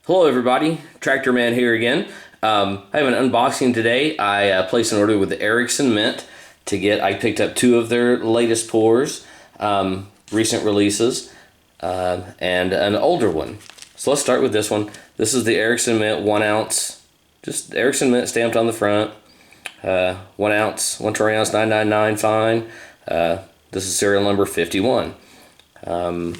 Hello everybody, Tractor Man here again. I have an unboxing today. I placed an order with the Ericson Mint to get, I picked up two of their latest pours, recent releases, and an older one. So let's start with this one. This is the Ericson Mint 1 ounce, just Ericson Mint stamped on the front. 1 ounce, 1/20 ounce, 999 fine. This is serial number 51. I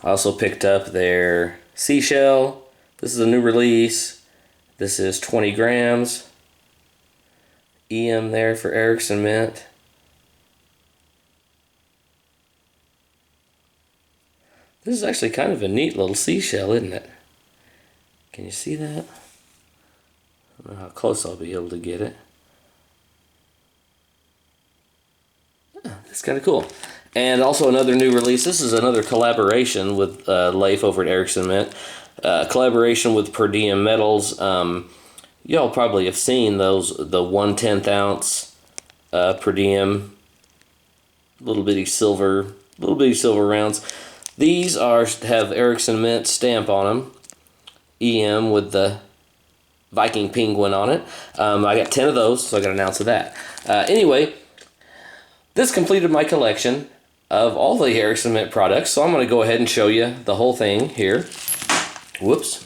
also picked up their seashell. This is a new release. This is 20 grams. EM there for Ericson Mint. This is actually kind of a neat little seashell, isn't it? Can you see that? I don't know how close I'll be able to get it. That's kind of cool. And also another new release. This is another collaboration with Leif over at Ericson Mint. Collaboration with Per Diem Metals. Y'all probably have seen those, the 1/10 ounce Per Diem little bitty silver rounds. These have Ericson Mint stamp on them. EM with the Viking penguin on it. I got 10 of those, so I got an ounce of that. Anyway, this completed my collection of all the Ericson Mint products, so I'm going to go ahead and show you the whole thing here. Whoops.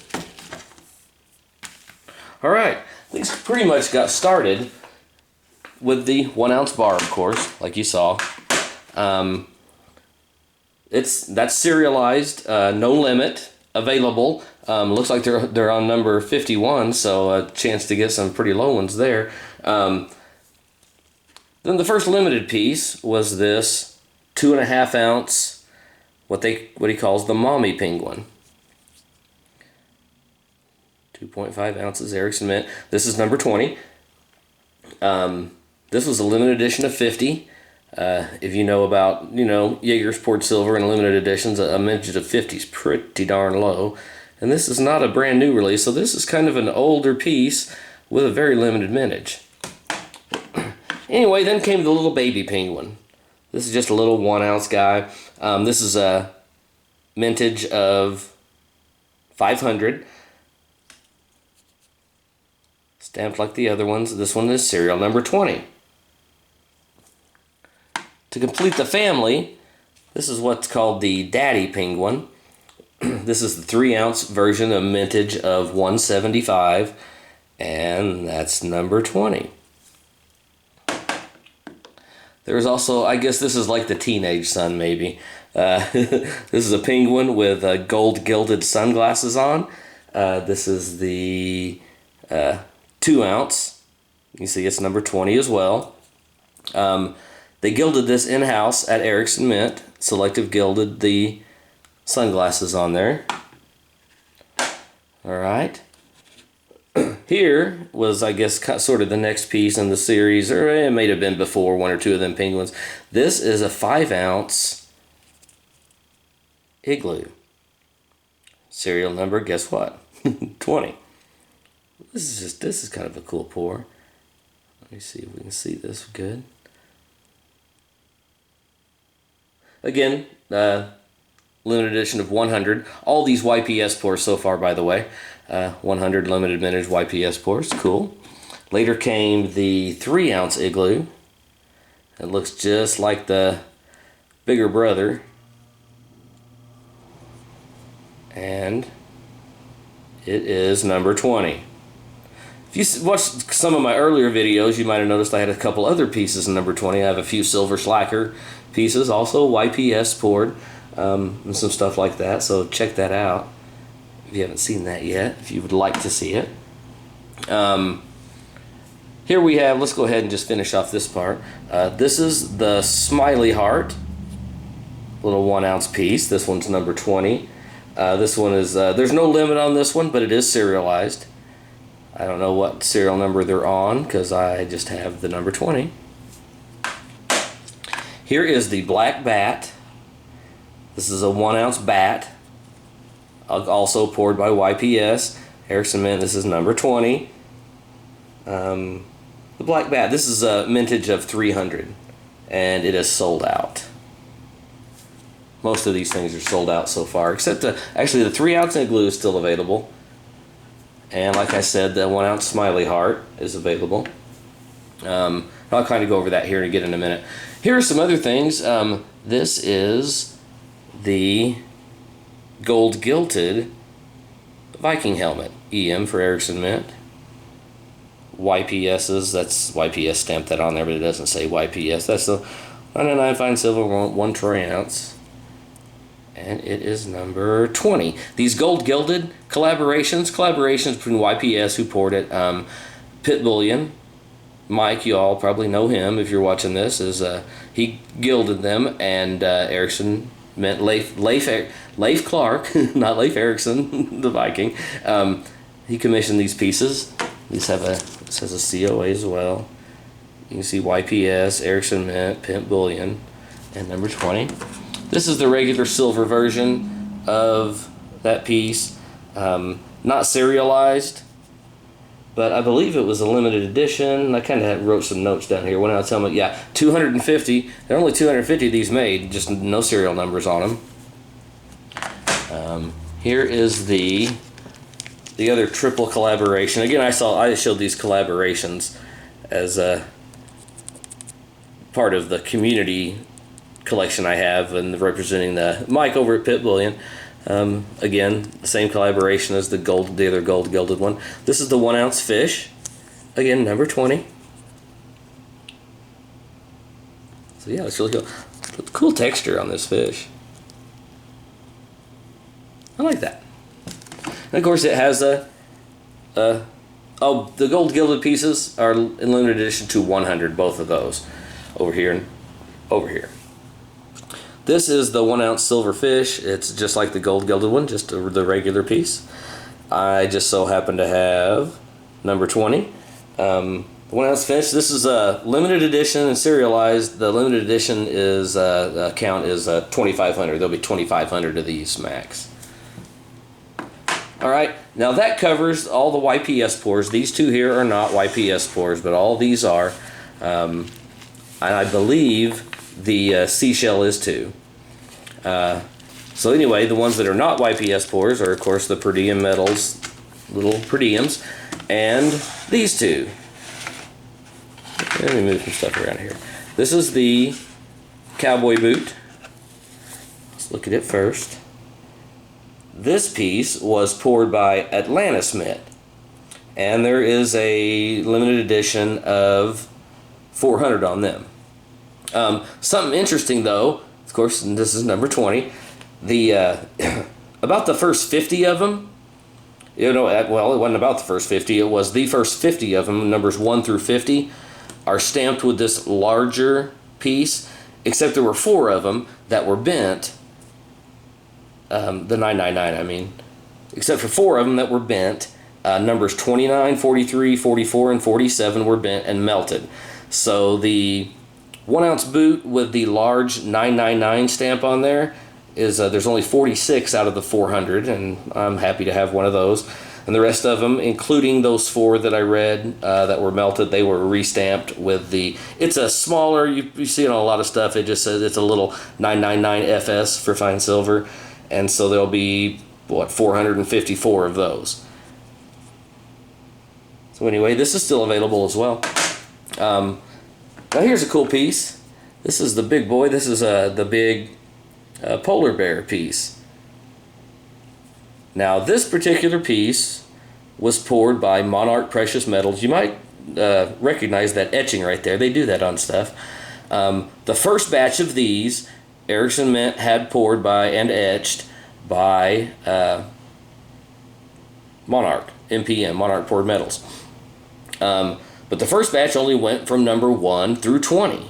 Alright, these pretty much got started with the 1 ounce bar, of course, like you saw. That's serialized, no limit, available. Looks like they're on number 51, so a chance to get some pretty low ones there. Then the first limited piece was this 2.5 ounce, what he calls the mommy penguin. 2.5 ounces Ericson Mint. This is number 20. This was a limited edition of 50. If you know about, Jaeger's poured silver and limited editions, a mintage of 50 is pretty darn low. And this is not a brand new release, so this is kind of an older piece with a very limited mintage. Anyway, then came the little baby penguin. This is just a little 1 ounce guy. This is a mintage of 500. Stamped like the other ones. This one is serial number 20. To complete the family, this is what's called the daddy penguin. This is the 3 ounce version of mintage of 175, and that's number 20. There's also, I guess this is like the teenage son, maybe. This is a penguin with gold gilded sunglasses on. This is the 2 ounce. You see it's number 20 as well. They gilded this in-house at Ericson Mint. Selective gilded the sunglasses on there. Alright. Here was, I guess, sort of the next piece in the series, or it may have been before one or two of them penguins. This is a 5 ounce igloo. Serial number, guess what? 20. This is kind of a cool pour. Let me see if we can see this good. Again, limited edition of 100. All these YPS pours so far, by the way. 100 limited mintage YPS pours, cool. Later came the 3 ounce igloo. It looks just like the bigger brother. And it is number 20. If you watched some of my earlier videos, you might have noticed I had a couple other pieces in number 20. I have a few silver slacker pieces, also YPS poured, and some stuff like that, so check that out if you haven't seen that yet, if you would like to see it. Here we have, let's go ahead and just finish off this part. This is the smiley heart, little 1 ounce piece. This one's number 20. This one is, there's no limit on this one, but it is serialized. I don't know what serial number they're on because I just have the number 20. Here is the black bat. This is a 1 ounce bat, also poured by YPS. Ericson Mint, this is number 20. The black bat, this is a mintage of 300, and it is sold out. Most of these things are sold out so far, except actually the 3 ounce igloo is still available. And like I said, the 1 ounce smiley heart is available. I'll kind of go over that here again in a minute. Here are some other things. This is the gold gilded Viking helmet. EM for Ericson mint. YPS's, that's YPS stamped that on there, but it doesn't say YPS. That's the 99 fine silver 1 troy ounce. And it is number 20. These gold gilded collaborations between YPS, who poured it, Pit Bullion. Mike, you all probably know him if you're watching this, is he gilded them, and Ericson meant Leif Clark, not Leif Ericson, the Viking. He commissioned these pieces. These have this has a COA as well. You can see YPS, Ericson mint, Pit Bullion, and number 20. This is the regular silver version of that piece, not serialized. But I believe it was a limited edition. I kind of wrote some notes down here. When I was telling you, yeah, 250. There are only 250 of these made, just no serial numbers on them. Here is the other triple collaboration. Again, I showed these collaborations as a part of the community collection I have, and representing the Mike over at Pit Bullion. Again, the same collaboration as the other gold gilded one. This is the 1 ounce fish. Again, number 20. So yeah, it's really cool. Cool texture on this fish. I like that. And of course, it has the gold gilded pieces are in limited edition to 100. Both of those, over here and over here. This is the 1 ounce silver fish. It's just like the gold gilded one, just the regular piece. I just so happen to have number 20. The 1 ounce fish. This is a limited edition and serialized. The limited edition is count is 2,500. There'll be 2,500 of these max. All right. Now that covers all the YPS pours. These two here are not YPS pours, but all these are. And I believe the seashell is too. So anyway, the ones that are not YPS pours are, of course, the per diem metals, little per diems, and these two. Let me move some stuff around here. This is the cowboy boot. Let's look at it first. This piece was poured by Atlantis Mint, and there is a limited edition of 400 on them. Something interesting, though, of course, and this is number 20. The about the first 50 of them, well, it wasn't about the first 50. It was the first 50 of them. Numbers 1 through 50 are stamped with this larger piece, except there were 4 of them that were bent. The 999, I mean, except for 4 of them that were bent. Numbers 29, 43, 44, and 47 were bent and melted. So the 1 ounce boot with the large 999 stamp on there is there's only 46 out of the 400, and I'm happy to have one of those. And the rest of them, including those 4 that I read that were melted, they were restamped with the. It's a smaller. You see it on a lot of stuff. It just says it's a little 999 FS for fine silver, and so there'll be 454 of those. So anyway, this is still available as well. Now here's a cool piece. This is the big boy. This is the big polar bear piece. Now this particular piece was poured by Monarch Precious Metals. You might recognize that etching right there. They do that on stuff. The first batch of these, Ericson Mint had poured by and etched by Monarch, MPM, Monarch Poured Metals. But the first batch only went from number 1 through 20.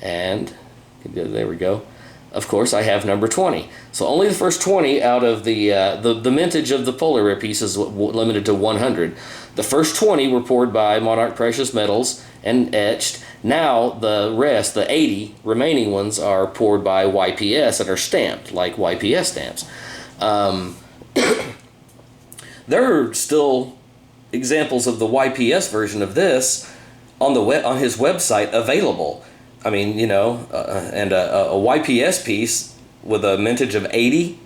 And there we go. Of course, I have number 20. So only the first 20 out of the mintage of the polar bear piece is limited to 100. The first 20 were poured by Monarch Precious Metals and etched. Now the rest, the 80 remaining ones, are poured by YPS and are stamped like YPS stamps. There are still examples of the YPS version of this on his website available. I mean, and a YPS piece with a mintage of 80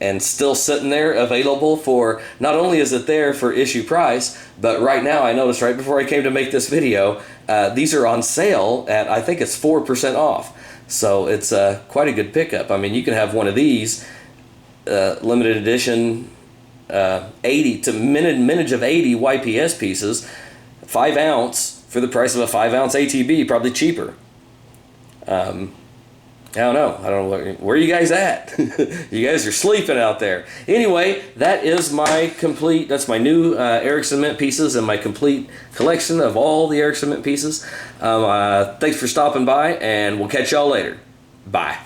and still sitting there available for, not only is it there for issue price, but right now I noticed right before I came to make this video, these are on sale at, I think it's 4% off. So it's quite a good pickup. I mean, you can have one of these limited edition 80 to minute of 80 YPS pieces, 5 ounce for the price of a 5 ounce ATB, probably cheaper. I don't know where you guys at. You guys are sleeping out there. Anyway, that is that's my new Ericson Mint pieces and my complete collection of all the Ericson Mint pieces. Thanks for stopping by, and we'll catch y'all later. Bye.